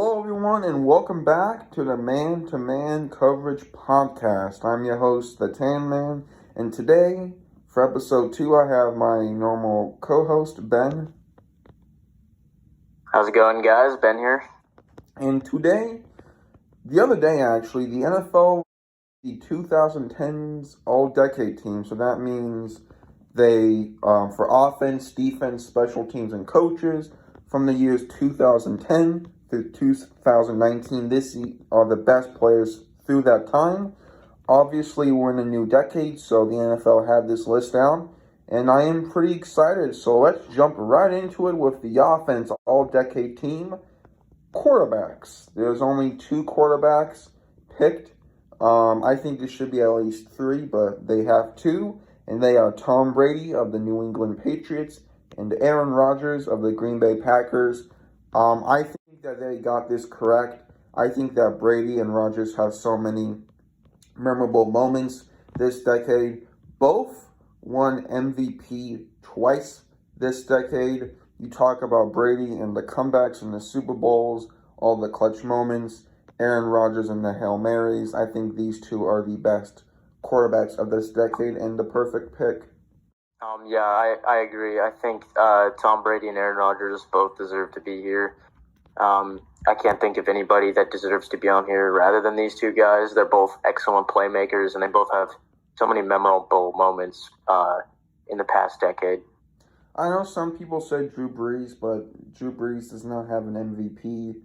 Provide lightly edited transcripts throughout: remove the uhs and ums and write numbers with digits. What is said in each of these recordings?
Hello, everyone, and welcome back to the Man to Man Coverage Podcast. I'm your host, the Tan Man, and today, for episode 2, I have my normal co-host, Ben. How's it going, guys? Ben here. And today, the other day actually, the NFL, the 2010's All-Decade Team, so that means they, for offense, defense, special teams, and coaches, from the years 2010 through 2019, this are the best players through that time. Obviously, we're in a new decade, so the NFL had this list out, and I am pretty excited. So let's jump right into it with the offense all-decade team. Quarterbacks. There's only 2 quarterbacks picked. I think there should be at least 3, but they have 2, and they are Tom Brady of the New England Patriots and Aaron Rodgers of the Green Bay Packers. I think that they got this correct. I think that Brady and Rodgers have so many memorable moments this decade. Both won MVP twice this decade. You talk about Brady and the comebacks in the Super Bowls, all the clutch moments, Aaron Rodgers and the Hail Marys. I think these 2 are the best quarterbacks of this decade and the perfect pick. I agree. I think Tom Brady and Aaron Rodgers both deserve to be here. I can't think of anybody that deserves to be on here rather than these 2 guys. They're both excellent playmakers, and they both have so many memorable moments in the past decade. I know some people say Drew Brees, but Drew Brees does not have an MVP,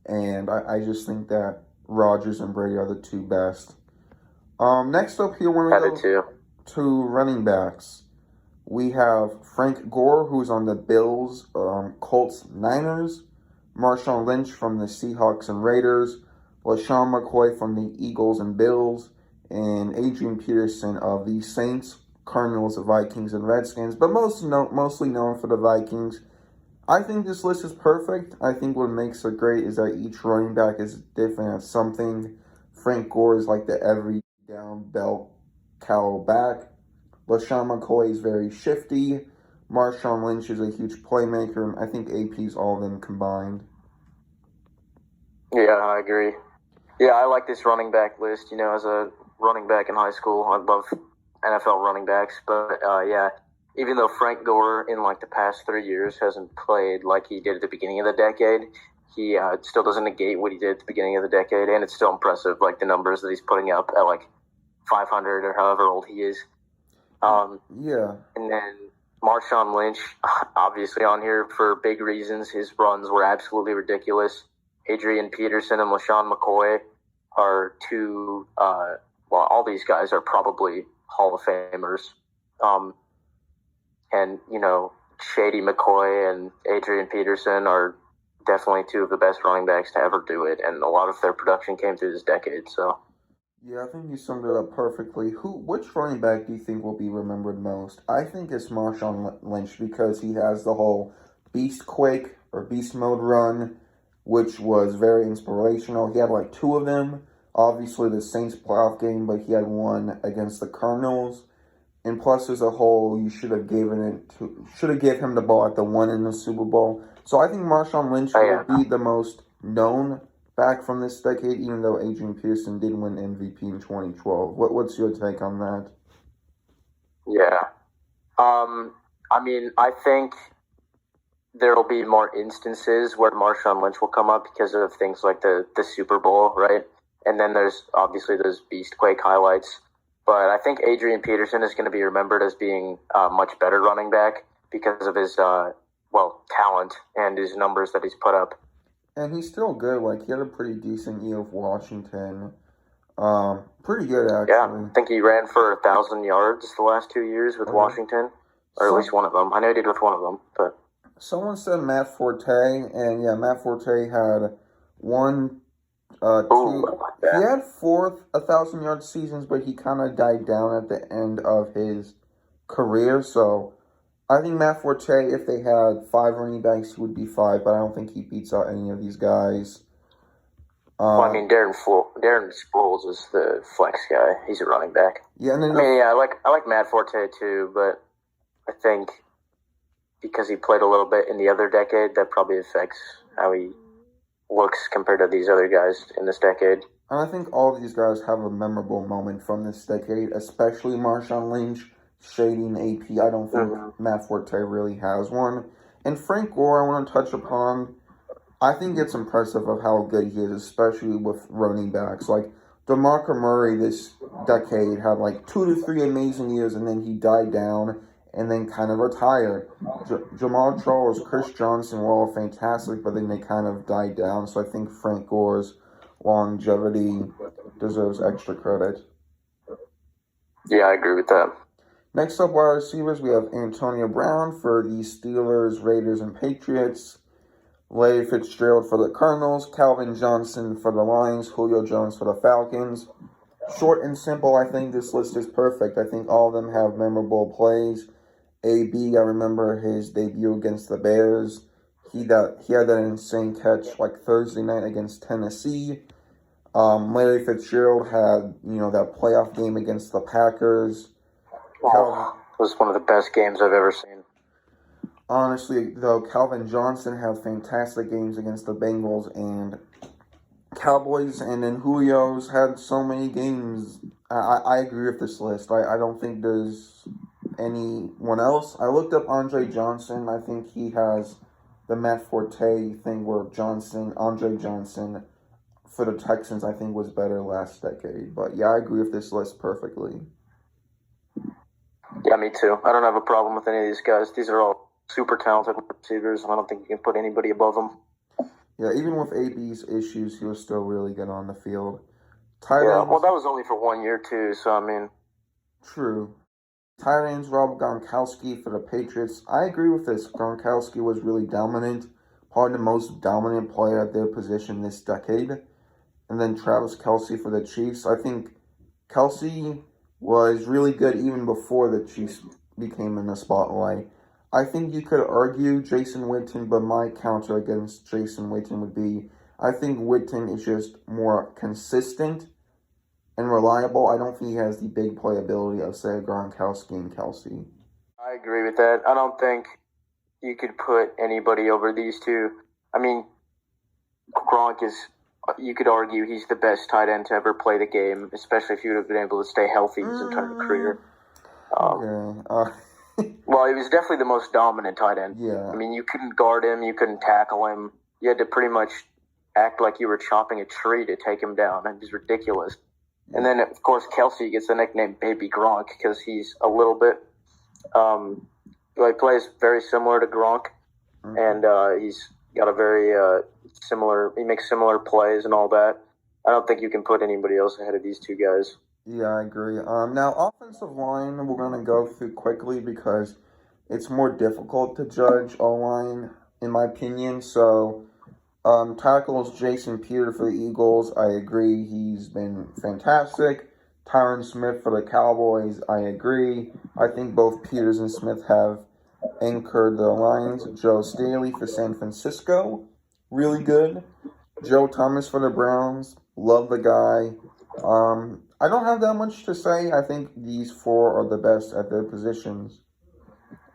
and I just think that Rodgers and Brady are the 2 best. Next up here, when we go to running backs, we have Frank Gore, who's on the Bills, Colts, Niners, Marshawn Lynch from the Seahawks and Raiders, LaShawn McCoy from the Eagles and Bills, and Adrian Peterson of the Saints, Cardinals, Vikings, and Redskins, but mostly known for the Vikings. I think this list is perfect. I think what makes it great is that each running back is different at something. Frank Gore is like the every down bell cow back. LaShawn McCoy is very shifty. Marshawn Lynch is a huge playmaker, and I think AP's all of them combined. Yeah, I agree. Yeah, I like this running back list. You know, as a running back in high school, I love NFL running backs. But, even though Frank Gore in, the past 3 years hasn't played like he did at the beginning of the decade, he still doesn't negate what he did at the beginning of the decade, and it's still impressive, the numbers that he's putting up at, 500 or however old he is. Yeah. And then Marshawn Lynch, obviously on here for big reasons. His runs were absolutely ridiculous. Adrian Peterson and LaShawn McCoy are 2, all these guys are probably Hall of Famers. And, Shady McCoy and Adrian Peterson are definitely 2 of the best running backs to ever do it. And a lot of their production came through this decade, so... Yeah, I think you summed it up perfectly. Which running back do you think will be remembered most? I think it's Marshawn Lynch because he has the whole beast mode run, which was very inspirational. He had 2 of them. Obviously, the Saints playoff game, but he had one against the Cardinals. And plus, there's a whole you should have given him the ball at the one in the Super Bowl. So I think Marshawn Lynch will be the most known back from this decade, even though Adrian Peterson did win MVP in 2012. What's your take on that? Yeah. I think there will be more instances where Marshawn Lynch will come up because of things like the Super Bowl, right? And then there's obviously those Beastquake highlights. But I think Adrian Peterson is going to be remembered as being a much better running back because of his, talent and his numbers that he's put up. And he's still good. He had a pretty decent year with Washington. Pretty good, actually. Yeah, I think he ran for 1,000 yards the last 2 years with Washington. Or at least one of them. I know he did with one of them. But someone said Matt Forte. And, yeah, Matt Forte had 2. He had 4 1,000-yard seasons, but he kind of died down at the end of his career. So I think Matt Forte, if they had 5 running backs, he would be 5, but I don't think he beats out any of these guys. Darren Sproles is the flex guy. He's a running back. Yeah, and then I like Matt Forte too, but I think because he played a little bit in the other decade, that probably affects how he looks compared to these other guys in this decade. And I think all of these guys have a memorable moment from this decade, especially Marshawn Lynch shading AP. I don't think Matt Forte really has one. And Frank Gore, I want to touch upon. I think it's impressive of how good he is, especially with running backs. Like, DeMarco Murray this decade had like 2 to 3 amazing years, and then he died down and then kind of retired. Jamal Charles, Chris Johnson were all fantastic, but then they kind of died down. So I think Frank Gore's longevity deserves extra credit. Yeah, I agree with that. Next up, wide receivers, we have Antonio Brown for the Steelers, Raiders, and Patriots. Larry Fitzgerald for the Cardinals, Calvin Johnson for the Lions, Julio Jones for the Falcons. Short and simple, I think this list is perfect. I think all of them have memorable plays. AB, I remember his debut against the Bears. He had that insane catch like Thursday night against Tennessee. Larry Fitzgerald had, that playoff game against the Packers. It was one of the best games I've ever seen. Honestly, though, Calvin Johnson had fantastic games against the Bengals and Cowboys, and then Julio's had so many games. I agree with this list. I don't think there's anyone else. I looked up Andre Johnson. I think he has the Matt Forte thing where Andre Johnson for the Texans, I think was better last decade. But yeah, I agree with this list perfectly. Yeah, me too. I don't have a problem with any of these guys. These are all super talented receivers, and I don't think you can put anybody above them. Yeah, even with AB's issues, he was still really good on the field. Well, that was only for 1 year, too, so I mean... True. Tight ends, Rob Gronkowski for the Patriots. I agree with this. Gronkowski was really dominant, probably the most dominant player at their position this decade. And then Travis Kelce for the Chiefs. I think Kelce was really good even before the Chiefs became in the spotlight. I think you could argue Jason Witten, but my counter against Jason Witten would be, I think Witten is just more consistent and reliable. I don't think he has the big playability of, say, Gronkowski and Kelce. I agree with that. I don't think you could put anybody over these two. I mean, Gronk is, you could argue he's the best tight end to ever play the game, especially if he would have been able to stay healthy his entire career. Well, he was definitely the most dominant tight end. Yeah. I mean, you couldn't guard him, you couldn't tackle him. You had to pretty much act like you were chopping a tree to take him down. It was ridiculous. And then, of course, Kelce gets the nickname Baby Gronk because he's a little bit, he plays very similar to Gronk, and he's got a very he makes similar plays and all that. I don't think you can put anybody else ahead of these two guys. Yeah, I agree. Now, offensive line, we're going to go through quickly because it's more difficult to judge O-line, in my opinion. So, tackles, Jason Pierre for the Eagles, I agree. He's been fantastic. Tyron Smith for the Cowboys, I agree. I think both Peters and Smith have anchored the lines. Joe Staley for San Francisco, really good. Joe Thomas for the Browns, love the guy. I don't have that much to say. I think these four are the best at their positions.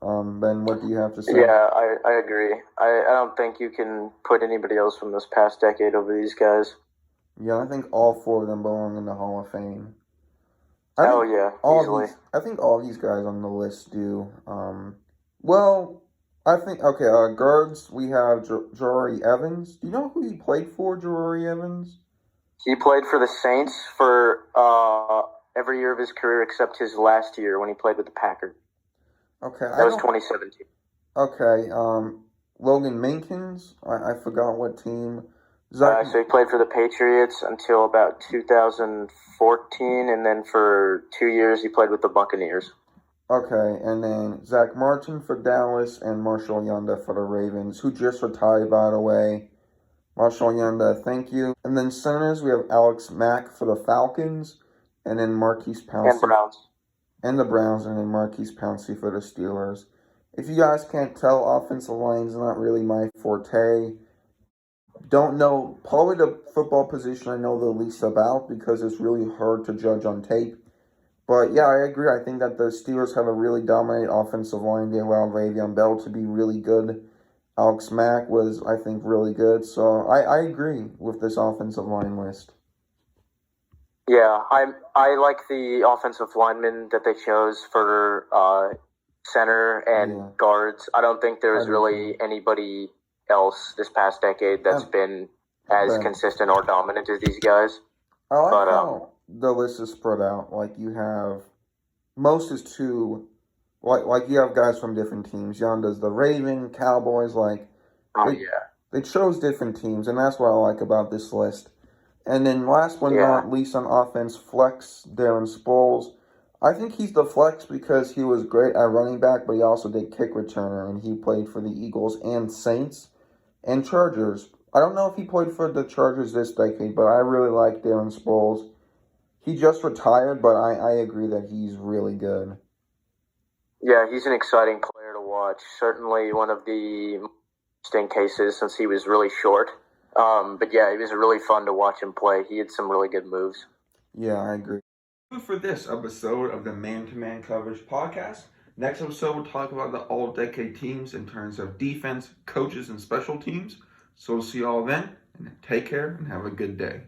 Ben, what do you have to say? Yeah, I agree. I don't think you can put anybody else from this past decade over these guys. Yeah, I think all four of them belong in the Hall of Fame. Easily. I think all these guys on the list do. I think, guards, we have Ja'Rory Evans. Do you know who he played for, Ja'Rory Evans? He played for the Saints for every year of his career except his last year when he played with the Packers. Okay. That was 2017. Okay. Logan Minkins. I forgot what team. So he played for the Patriots until about 2014, and then for 2 years he played with the Buccaneers. Okay, and then Zach Martin for Dallas and Marshall Yanda for the Ravens, who just retired, by the way. Marshall Yanda, thank you. And then centers, we have Alex Mack for the Falcons, and then Marquise Pouncey. And Browns. And the Browns, and then Marquise Pouncey for the Steelers. If you guys can't tell, offensive line is not really my forte. Don't know, probably the football position I know the least about because it's really hard to judge on tape. But yeah, I agree. I think that the Steelers have a really dominant offensive line. They allow Le'Veon Bell to be really good. Alex Mack was, I think, really good. So I agree with this offensive line list. Yeah, I like the offensive linemen that they chose for center and Yeah. guards. I don't think I there's do really too. anybody else this past decade that's And been as Ben, consistent or dominant as these guys. I like But how the list is spread out. Like you have most is two. Like you have guys from different teams. Jan does the Raven, Cowboys. Like oh they yeah, they chose different teams, and that's what I like about this list. And then last but yeah, not least on offense, flex Darren Sproles. I think he's the flex because he was great at running back, but he also did kick returner, and he played for the Eagles and Saints and Chargers. I don't know if he played for the Chargers this decade, but I really like Darren Sproles. He just retired, but I agree that he's really good. yeah. He's an exciting player to watch. Certainly one of the interesting cases since he was really short. But yeah, it was really fun to watch him play. He had some really good moves. Yeah, I agree. For this episode of the Man to Man Coverage Podcast. Next episode, we'll talk about the all decade teams in terms of defense, coaches, and special teams. So we'll see you all then, and take care and have a good day.